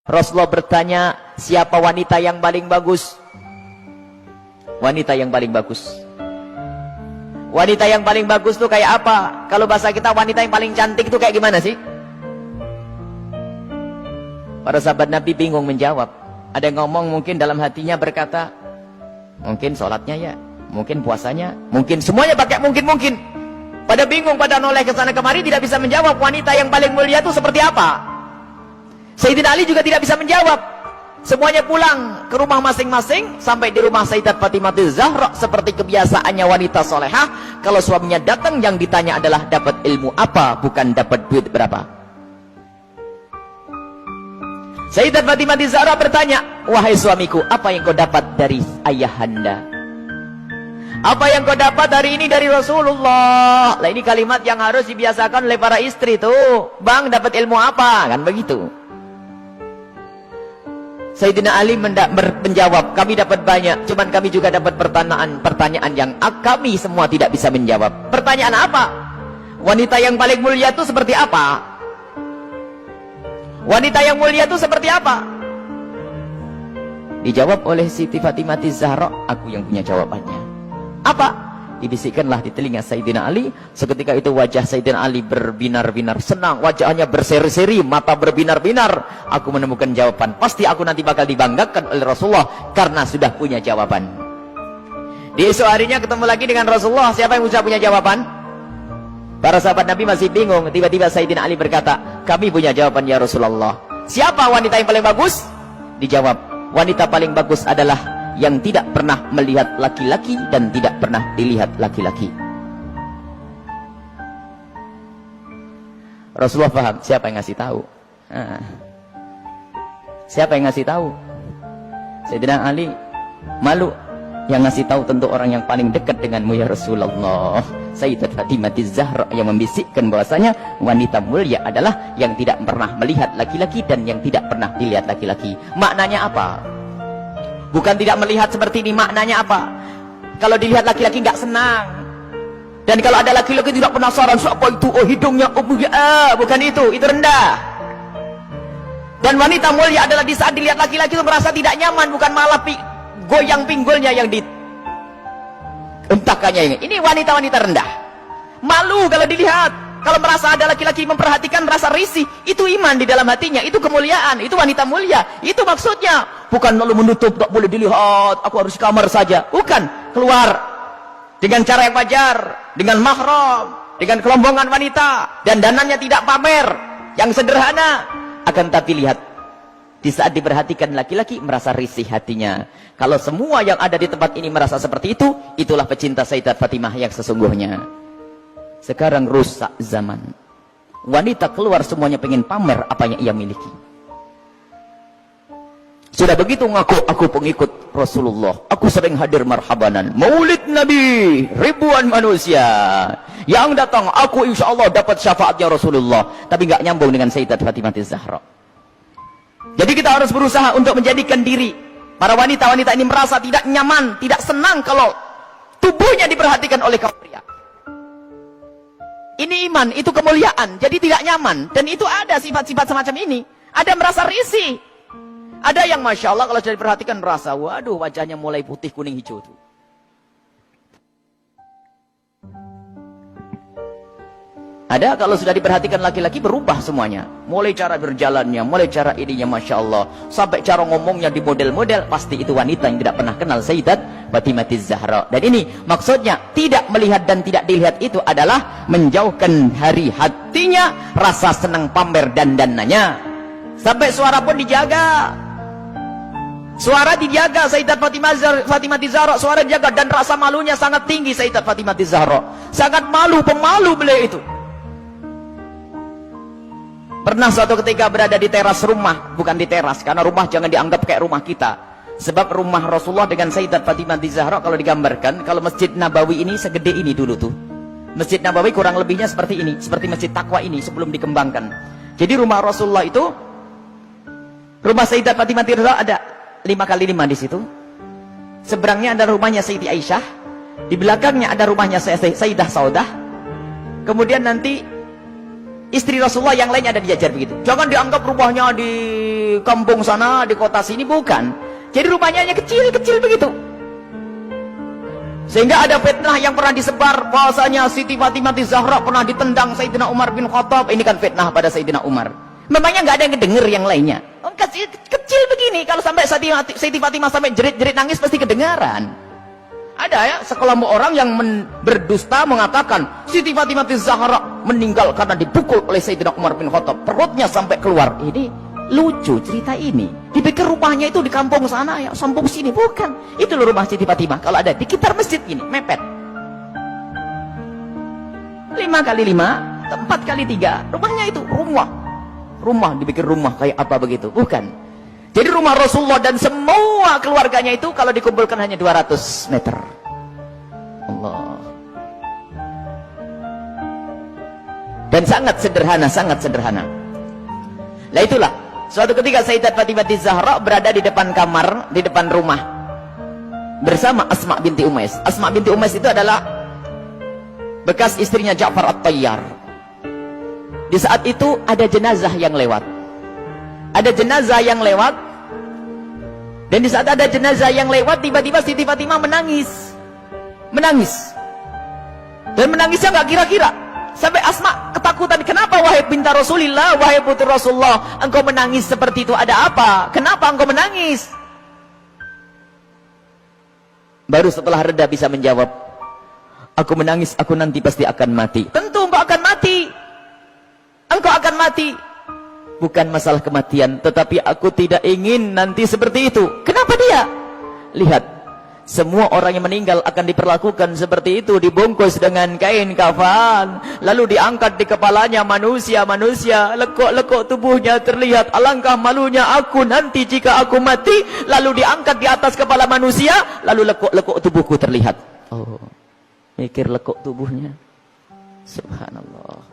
Rasulullah bertanya, siapa wanita yang paling bagus? Wanita yang paling bagus. Wanita yang paling bagus tuh kayak apa? Kalau bahasa kita, wanita yang paling cantik tuh kayak gimana sih? Para sahabat Nabi bingung menjawab. Ada yang ngomong mungkin dalam hatinya berkata, mungkin sholatnya ya, mungkin puasanya, mungkin semuanya pakai mungkin. Pada bingung, pada noleh ke sana kemari, tidak bisa menjawab wanita yang paling mulia itu seperti apa. Sayyidina Ali juga tidak bisa menjawab. Semuanya pulang ke rumah masing-masing. Sampai di rumah Sayyidat Fatimah Zahra, seperti kebiasaannya wanita solehah, kalau suaminya datang yang ditanya adalah dapat ilmu apa, bukan dapat duit berapa. Sayyidat Fatimah Zahra bertanya, wahai suamiku, apa yang kau dapat dari ayahanda? Apa yang kau dapat hari ini dari Rasulullah? Lah, ini kalimat yang harus dibiasakan oleh para istri tuh. Bang, dapat ilmu apa? Kan begitu. Sayyidina Ali menjawab, kami dapat banyak, cuman kami juga dapat pertanyaan yang kami semua tidak bisa menjawab. Pertanyaan apa? Wanita yang paling mulia itu seperti apa? Wanita yang mulia itu seperti apa? Dijawab oleh Siti Fatimah Zahra, aku yang punya jawabannya. Apa? Dibisikkanlah di telinga Sayyidina Ali. Seketika itu wajah Sayyidina Ali berbinar-binar senang, wajahnya berseri-seri, mata berbinar-binar. Aku menemukan jawaban. Pasti aku nanti bakal dibanggakan oleh Rasulullah karena sudah punya jawaban. Di esok harinya ketemu lagi dengan Rasulullah. Siapa yang sudah punya jawaban? Para sahabat Nabi masih bingung. Tiba-tiba Sayyidina Ali berkata, kami punya jawaban ya Rasulullah. Siapa wanita yang paling bagus? Dijawab, wanita paling bagus adalah yang tidak pernah melihat laki-laki dan tidak pernah dilihat laki-laki. Rasulullah paham siapa yang ngasih tahu. Siapa yang ngasih tahu? Sayyidina Ali malu. Yang ngasih tahu tentu orang yang paling dekat denganmu ya Rasulullah. Sayyidat Fatimah Zahra yang membisikkan bahwasanya wanita mulia adalah yang tidak pernah melihat laki-laki dan yang tidak pernah dilihat laki-laki. Maknanya apa? Bukan tidak melihat seperti ini, maknanya apa? Kalau dilihat laki-laki nggak senang. Dan kalau ada laki-laki tidak penasaran, siapa itu? Oh, hidungnya, oh, bukan itu rendah. Dan wanita mulia adalah di saat dilihat laki-laki itu merasa tidak nyaman, bukan malah goyang pinggulnya yang dihentakkannya. Ini wanita-wanita rendah. Malu kalau dilihat. Kalau merasa ada laki-laki memperhatikan, merasa risih, itu iman di dalam hatinya, itu kemuliaan, itu wanita mulia, itu maksudnya. Bukan lalu menutup, tak boleh dilihat, aku harus di kamar saja. Bukan, keluar dengan cara yang wajar, dengan mahram, dengan kelombongan wanita, dan dananya tidak pamer, yang sederhana. Akan tapi lihat, di saat diperhatikan laki-laki, merasa risih hatinya. Kalau semua yang ada di tempat ini merasa seperti itu, itulah pecinta Sayyidat Fatimah yang sesungguhnya. Sekarang rusak zaman. Wanita keluar semuanya pengen pamer apa yang ia miliki. Sudah begitu ngaku, aku pengikut Rasulullah. Aku sering hadir marhabanan. Maulid Nabi, ribuan manusia yang datang. Aku insya Allah dapat syafaatnya Rasulullah. Tapi nggak nyambung dengan Sayyidat Fatimah Zahra. Jadi kita harus berusaha untuk menjadikan diri para wanita-wanita ini merasa tidak nyaman, tidak senang kalau tubuhnya diperhatikan oleh kaum pria. Ini iman, itu kemuliaan, jadi tidak nyaman. Dan itu ada sifat-sifat semacam ini. Ada merasa risih. Ada yang Masya Allah kalau sudah diperhatikan merasa, waduh wajahnya mulai putih, kuning, hijau tuh. Ada kalau sudah diperhatikan laki-laki berubah semuanya. Mulai cara berjalannya, mulai cara ininya Masya Allah. Sampai cara ngomongnya di model-model. Pasti itu wanita yang tidak pernah kenal Sayyidat Fatimah Zahra. Dan ini maksudnya tidak melihat dan tidak dilihat itu adalah menjauhkan hari hatinya, rasa senang pamer dan dananya. Sampai suara pun dijaga. Suara dijaga Sayyidat Fatimah Zahra, suara dijaga dan rasa malunya sangat tinggi Sayyidat Fatimah Zahra. Sangat malu, pemalu beliau itu. Pernah suatu ketika berada di teras rumah, bukan di teras, karena rumah jangan dianggap kayak rumah kita. Sebab rumah Rasulullah dengan Sayyidat Fatimah Zahra kalau digambarkan, kalau Masjid Nabawi ini segede ini dulu tuh. Masjid Nabawi kurang lebihnya seperti ini, seperti Masjid Taqwa ini sebelum dikembangkan. Jadi rumah Rasulullah itu, rumah Sayyidat Fatimah Zahra ada 5x5 di situ. Seberangnya ada rumahnya Sayyidi Aisyah, di belakangnya ada rumahnya Sayyidah Saudah. Kemudian nanti istri Rasulullah yang lainnya ada diajar begitu. Jangan dianggap rumahnya di kampung sana, di kota sini, bukan. Jadi rumahnya hanya kecil-kecil begitu. Sehingga ada fitnah yang pernah disebar bahwasanya Siti Fatimah Zahra pernah ditendang Sayyidina Umar bin Khattab. Ini kan fitnah pada Sayyidina Umar. Memangnya nggak ada yang dengar yang lainnya. Kecil begini, kalau sampai Siti Fatimah sampai jerit-jerit nangis pasti kedengaran. Ada ya sekelompok orang yang berdusta mengatakan Siti Fatimah Zahra meninggal karena dipukul oleh Sayyidina Umar bin Khattab, perutnya sampai keluar. Ini lucu cerita ini. Dipikir rumahnya itu di kampung sana ya, kampung sini, bukan. Itu loh rumah Siti Fatimah. Kalau ada di sekitar masjid ini, mepet. 5 kali 5, 4 kali 3, rumahnya itu rumah dipikir rumah kayak apa begitu, bukan. Jadi rumah Rasulullah dan semua keluarganya itu kalau dikumpulkan hanya 200 meter. Allah. Dan sangat sederhana. Nah itulah, suatu ketika Sayyidat Fatimah Zahra berada di depan kamar, di depan rumah bersama Asma binti Umais. Asma binti Umais itu adalah bekas istrinya Ja'far At-Tayyar. Di saat itu ada jenazah yang lewat. Dan di saat ada jenazah yang lewat, tiba-tiba Siti Fatimah menangis. Dan menangisnya nggak kira-kira. Sampai Asma ketakutan. Kenapa wahai binti Rasulillah, wahai putri Rasulullah, engkau menangis seperti itu? Ada apa? Kenapa engkau menangis? Baru setelah reda bisa menjawab, aku menangis, aku nanti pasti akan mati. Tentu engkau akan mati. Engkau akan mati. Bukan masalah kematian, tetapi aku tidak ingin nanti seperti itu. Kenapa dia? Lihat, semua orang yang meninggal akan diperlakukan seperti itu, dibungkus dengan kain kafan, lalu diangkat di kepalanya manusia, lekuk-lekuk tubuhnya terlihat. Alangkah malunya aku nanti jika aku mati, lalu diangkat di atas kepala manusia, lalu lekuk-lekuk tubuhku terlihat. Oh, mikir lekuk tubuhnya. Subhanallah.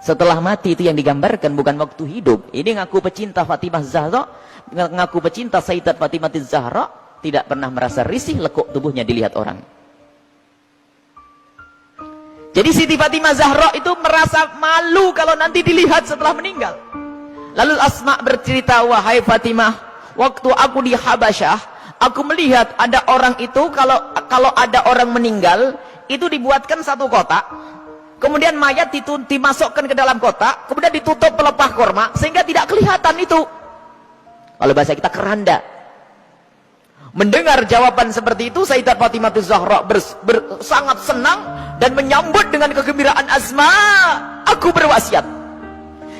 Setelah mati itu yang digambarkan, bukan waktu hidup. Ini ngaku pecinta Fatimah Zahra, ngaku pecinta Sayyidat Fatimah Zahra, tidak pernah merasa risih lekuk tubuhnya dilihat orang. Jadi Siti Fatimah Zahra itu merasa malu kalau nanti dilihat setelah meninggal. Lalu Asma bercerita, wahai Fatimah, waktu aku di Habasyah, aku melihat ada orang itu, kalau ada orang meninggal, itu dibuatkan satu kotak. Kemudian mayat dimasukkan ke dalam kotak, kemudian ditutup pelepah korma, sehingga tidak kelihatan itu. Kalau bahasa kita keranda. Mendengar jawaban seperti itu, Sayyidat Fatimah Zahra sangat senang dan menyambut dengan kegembiraan Asma. Aku berwasiat,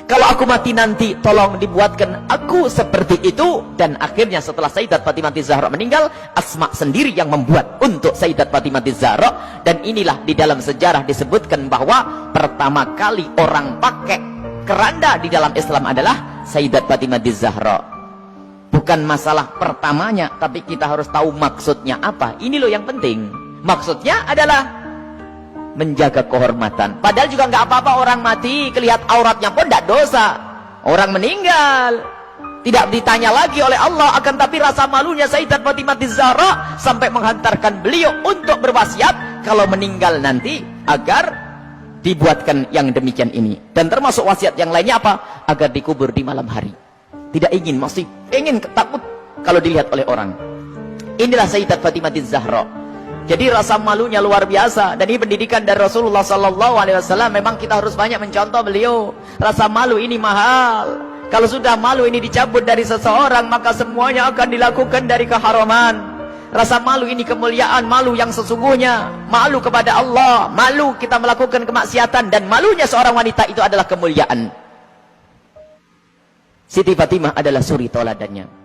kalau aku mati nanti, tolong dibuatkan aku seperti itu. Dan akhirnya setelah Sayyidat Fatimah Zahra meninggal, Asma sendiri yang membuat untuk Sayyidat Fatimah Zahra. Dan inilah di dalam sejarah disebutkan bahwa pertama kali orang pakai keranda di dalam Islam adalah Sayyidat Fatimah Zahra. Bukan masalah pertamanya, tapi kita harus tahu maksudnya apa. Ini loh yang penting. Maksudnya adalah menjaga kehormatan. Padahal juga nggak apa-apa orang mati, kelihat auratnya pun tidak dosa. Orang meninggal tidak ditanya lagi oleh Allah. Akan tapi rasa malunya Sayyidat Fatimah Zahra sampai menghantarkan beliau untuk berwasiat kalau meninggal nanti agar dibuatkan yang demikian ini. Dan termasuk wasiat yang lainnya apa? Agar dikubur di malam hari. Tidak ingin, masih ingin, takut kalau dilihat oleh orang. Inilah Sayyidat Fatimah Zahra. Jadi rasa malunya luar biasa. Dan ini pendidikan dari Rasulullah SAW. Memang kita harus banyak mencontoh beliau. Rasa malu ini mahal. Kalau sudah malu ini dicabut dari seseorang, maka semuanya akan dilakukan dari keharaman. Rasa malu ini kemuliaan, malu yang sesungguhnya. Malu kepada Allah, malu kita melakukan kemaksiatan. Dan malunya seorang wanita itu adalah kemuliaan. Siti Fatimah adalah suri toladannya.